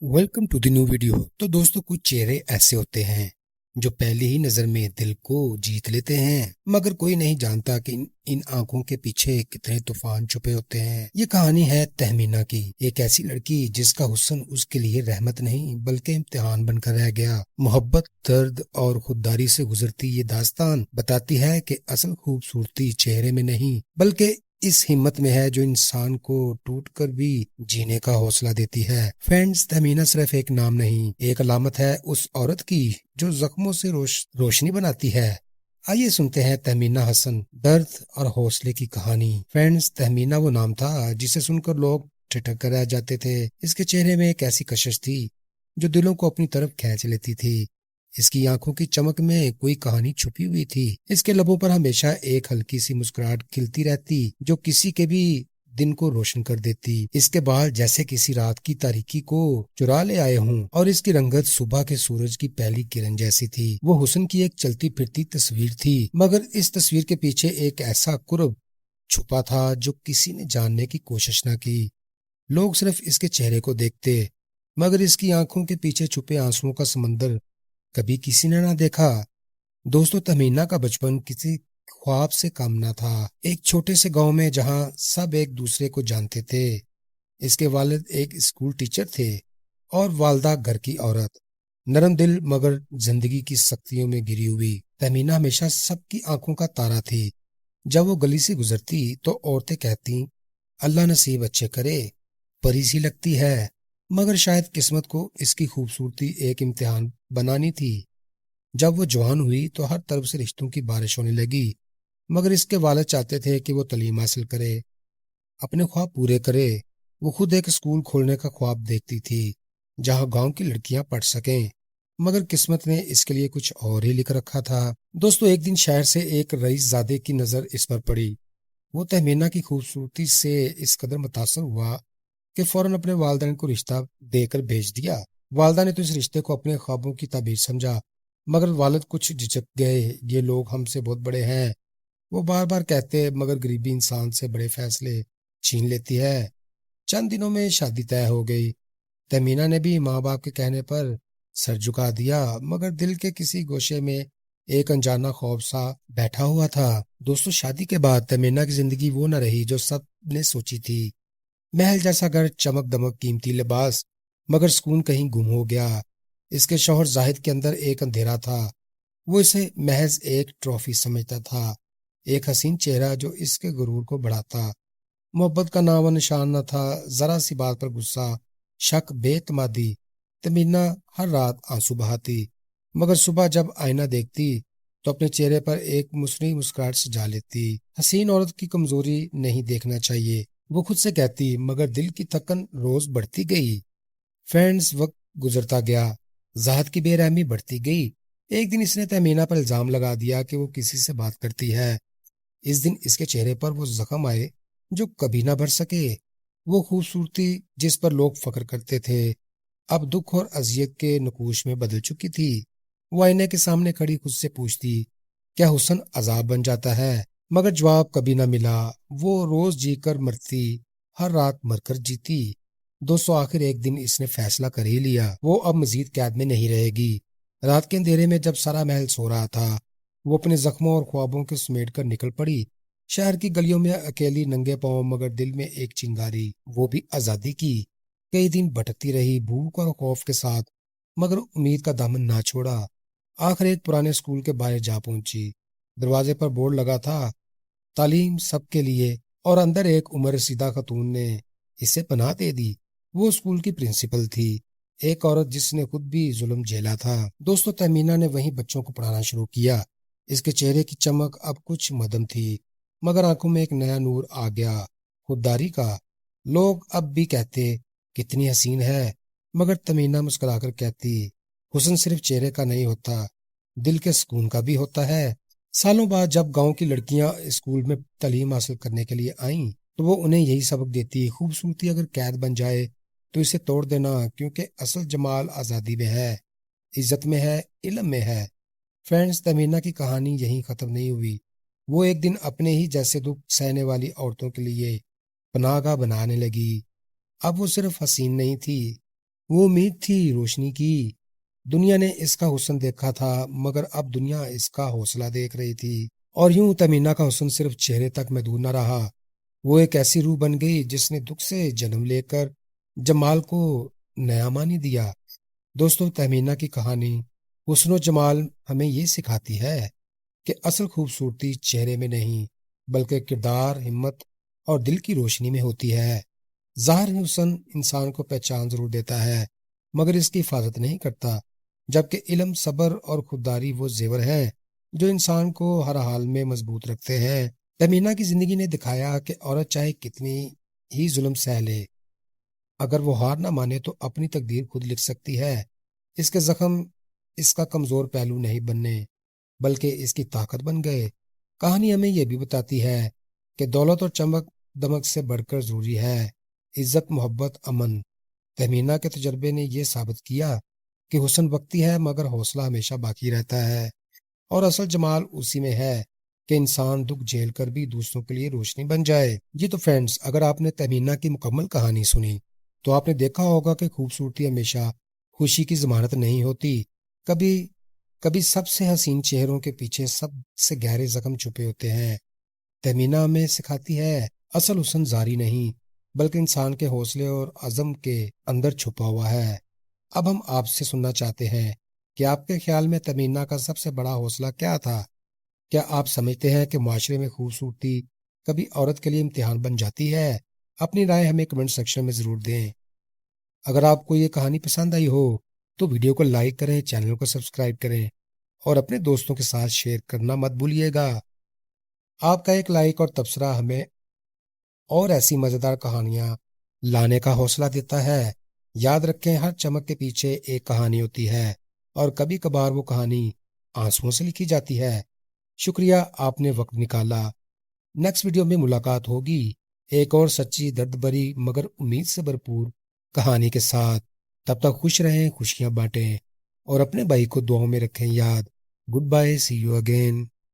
Welcome to the new video. तो दोस्तों, कुछ चेहरे ऐसे होते हैं जो पहली ही नजर में दिल को जीत लेते हैं, मगर कोई नहीं जानता कि इन आंखों के पीछे कितने तूफान छुपे होते हैं। ये कहानी है तहमीना की, एक ऐसी लड़की जिसका हुस्न उसके लिए रहमत नहीं बल्कि इम्तिहान बनकर रह गया। मोहब्बत, दर्द और खुददारी से गुजरती ये दास्तान बताती है कि असल खूबसूरती चेहरे में नहीं बल्कि इस हिम्मत में है जो इंसान को टूट कर भी जीने का हौसला देती है। फ्रेंड्स, तहमीना सिर्फ एक नाम नहीं, एक अलामत है उस औरत की जो जख्मों से रोशनी बनाती है। आइए सुनते हैं तहमीना हसन, दर्द और हौसले की कहानी। फ्रेंड्स, तहमीना वो नाम था जिसे सुनकर लोग ठिठक कर रह जाते थे। इसके चेहरे में एक ऐसी कशिश थी जो दिलों को अपनी तरफ खींच लेती थी। इसकी आंखों की चमक में कोई कहानी छुपी हुई थी। इसके लबों पर हमेशा एक हल्की सी मुस्कुराहट खिलती रहती जो किसी के भी दिन को रोशन कर देती। इसके बाल जैसे किसी रात की तारीकी को चुरा ले आए हों और इसकी रंगत सुबह के सूरज की पहली किरण जैसी थी। वो हुस्न की एक चलती फिरती तस्वीर थी, मगर इस तस्वीर के पीछे एक ऐसा कुर्ब छुपा था जो किसी ने जानने की कोशिश न की। लोग सिर्फ इसके चेहरे को देखते, मगर इसकी आंखों के पीछे छुपे आंसुओं का समंदर कभी किसी ने ना देखा। दोस्तों, तहमीना का बचपन किसी ख्वाब से कम ना था। एक छोटे से गांव में जहां सब एक दूसरे को जानते थे। इसके वालिद एक स्कूल टीचर थे और वालदा घर की औरत। नरम दिल मगर जिंदगी की सख्तियों में गिरी हुई, तहमीना हमेशा सबकी आंखों का तारा थी। जब वो गली से गुजरती तो औरतें कहती, अल्लाह नसीब अच्छे करे, परी सी लगती है। मगर शायद किस्मत को इसकी खूबसूरती एक इम्तिहान बनानी थी। जब वो जवान हुई तो हर तरफ से रिश्तों की बारिश होने लगी, मगर इसके वालिद चाहते थे कि वो तालीम हासिल करे, अपने ख्वाब पूरे करे। वो खुद एक स्कूल खोलने का ख्वाब देखती थी जहां गांव की लड़कियां पढ़ सकें, मगर किस्मत ने इसके लिए कुछ और ही लिख रखा था। दोस्तों, एक दिन शहर से एक रईस ज़ादे की नजर इस पर पड़ी। वो तहमीना की खूबसूरती से इस कदर मुतासर हुआ कि फौरन अपने वालिदैन को रिश्ता देकर भेज दिया। वालदा ने तो इस रिश्ते को अपने ख्वाबों की ताबीर समझा, मगर वालिद कुछ झिझक गए। ये लोग हमसे बहुत बड़े हैं, वो बार बार कहते, मगर गरीबी इंसान से बड़े फैसले छीन लेती है। चंद दिनों में शादी तय हो गई। तमीना ने भी माँ बाप के कहने पर सर झुका दिया, मगर दिल के किसी गोशे में एक अनजाना खौफ सा बैठा हुआ था। दोस्तों, शादी के बाद तमीना की जिंदगी वो न रही जो सब ने सोची थी। महल जैसा घर, चमक दमक, कीमती लिबास, मगर सुकून कहीं गुम हो गया। इसके शौहर जाहिद के अंदर एक अंधेरा था। वो इसे महज एक ट्रॉफी समझता था, एक हसीन चेहरा जो इसके गुरूर को बढ़ाता। मोहब्बत का नाम निशान न था। जरा सी बात पर गुस्सा, शक, बेतमादी। तमीना हर रात आंसू बहाती, मगर सुबह जब आईना देखती तो अपने चेहरे पर एक मुस्लिम मुस्कुराहट सजा लेती। हसीन औरत की कमजोरी नहीं देखना चाहिए, वो खुद से कहती, मगर दिल की थकन रोज बढ़ती गई। फ्रेंड्स, वक्त गुजरता गया, जाहद की बेरहमी बढ़ती गई। एक दिन इसने तमीना पर इल्जाम लगा दिया कि वो किसी से बात करती है। इस दिन इसके चेहरे पर वो जख्म आए जो कभी ना भर सके। वो खूबसूरती जिस पर लोग फख्र करते थे अब दुख और अजियत के नकूश में बदल चुकी थी। वो आईने के सामने खड़ी खुद से पूछती, क्या हुस्न अजाब बन जाता है? मगर जवाब कभी ना मिला। वो रोज जीकर मरती, हर रात मरकर जीती। दोस्तों, आखिर एक दिन इसने फैसला कर ही लिया, वो अब मजीद कैद में नहीं रहेगी। रात के अंधेरे में जब सारा महल सो रहा था, वो अपने जख्मों और ख्वाबों के समेट कर निकल पड़ी। शहर की गलियों में अकेली, नंगे पांव, मगर दिल में एक चिंगारी, वो भी आजादी की। कई दिन भटकती रही, भूख और खौफ के साथ, मगर उम्मीद का दामन ना छोड़ा। आखिर एक पुराने स्कूल के बाहर जा पहुंची। दरवाजे पर बोर्ड लगा था, तालीम सबके लिए, और अंदर एक उम्र रसीदा खातून ने इसे पनाह दे दी। वो स्कूल की प्रिंसिपल थी, एक औरत जिसने खुद भी जुल्म झेला था। दोस्तों, तमीना ने वहीं बच्चों को पढ़ाना शुरू किया। इसके चेहरे की चमक अब कुछ मदम थी, मगर आंखों में एक नया नूर आ गया, खुददारी का। लोग अब भी कहते, कितनी हसीन है, मगर तमीना मुस्कुराकर कहती, हुस्न सिर्फ चेहरे का नहीं होता, दिल के सुकून का भी होता है। सालों बाद जब गांव की लड़कियां स्कूल में तालीम हासिल करने के लिए आईं, तो वो उन्हें यही सबक देती, खूबसूरती अगर कैद बन जाए तो इसे तोड़ देना, क्योंकि असल जमाल आजादी में है, इज्जत में है, इल्म में है। फ्रेंड्स, तमीना की कहानी यहीं खत्म नहीं हुई। वो एक दिन अपने ही जैसे दुख सहने वाली औरतों के लिए पनाहगाह बनाने लगी। अब वो सिर्फ हसीन नहीं थी, وہ امید تھی روشنی کی، دنیا نے اس کا حسن دیکھا تھا مگر اب دنیا اس کا حوصلہ دیکھ رہی تھی۔ اور یوں تمینہ کا حسن صرف چہرے تک محدود نہ رہا، وہ ایک ایسی روح بن گئی جس نے دکھ سے جنم لے کر جمال کو نیا معنی دیا۔ دوستوں، تہمینہ کی کہانی حسن و جمال ہمیں یہ سکھاتی ہے کہ اصل خوبصورتی چہرے میں نہیں بلکہ کردار، ہمت اور دل کی روشنی میں ہوتی ہے۔ ظاہر حسن انسان کو پہچان ضرور دیتا ہے مگر اس کی حفاظت نہیں کرتا، جبکہ علم، صبر اور خودداری وہ زیور ہے جو انسان کو ہر حال میں مضبوط رکھتے ہیں۔ تہمینہ کی زندگی نے دکھایا کہ عورت چاہے کتنی ہی ظلم سہ لے، اگر وہ ہار نہ مانے تو اپنی تقدیر خود لکھ سکتی ہے۔ اس کے زخم اس کا کمزور پہلو نہیں بننے بلکہ اس کی طاقت بن گئے۔ کہانی ہمیں یہ بھی بتاتی ہے کہ دولت اور چمک دمک سے بڑھ کر ضروری ہے عزت، محبت، امن۔ تہمینہ کے تجربے نے یہ ثابت کیا کہ حسن وقتی ہے مگر حوصلہ ہمیشہ باقی رہتا ہے، اور اصل جمال اسی میں ہے کہ انسان دکھ جھیل کر بھی دوسروں کے لیے روشنی بن جائے۔ جی تو فرینڈز، اگر آپ نے تہمینہ کی مکمل کہانی سنی تو آپ نے دیکھا ہوگا کہ خوبصورتی ہمیشہ خوشی کی ضمانت نہیں ہوتی، کبھی کبھی سب سے حسین چہروں کے پیچھے سب سے گہرے زخم چھپے ہوتے ہیں۔ تہمینہ ہمیں سکھاتی ہے اصل حسن ظاہری نہیں بلکہ انسان کے حوصلے اور عزم کے اندر چھپا ہوا ہے۔ اب ہم آپ سے سننا چاہتے ہیں کہ آپ کے خیال میں تہمینہ کا سب سے بڑا حوصلہ کیا تھا؟ کیا آپ سمجھتے ہیں کہ معاشرے میں خوبصورتی کبھی عورت کے لیے امتحان بن جاتی ہے؟ اپنی رائے ہمیں کمنٹ سیکشن میں ضرور دیں۔ اگر آپ کو یہ کہانی پسند آئی ہو تو ویڈیو کو لائک کریں، چینل کو سبسکرائب کریں اور اپنے دوستوں کے ساتھ شیئر کرنا مت بھولیے گا۔ آپ کا ایک لائک اور تبصرہ ہمیں اور ایسی مزیدار کہانیاں لانے کا حوصلہ دیتا ہے۔ یاد رکھیں، ہر چمک کے پیچھے ایک کہانی ہوتی ہے اور کبھی کبھار وہ کہانی آنسوؤں سے لکھی جاتی ہے۔ شکریہ، آپ نے وقت نکالا۔ نیکسٹ ویڈیو میں ملاقات ہوگی ایک اور سچی، درد بھری مگر امید سے بھرپور کہانی کے ساتھ۔ تب تک خوش رہیں، خوشیاں بانٹیں اور اپنے بھائی کو دعاؤں میں رکھیں یاد۔ Goodbye, see you again.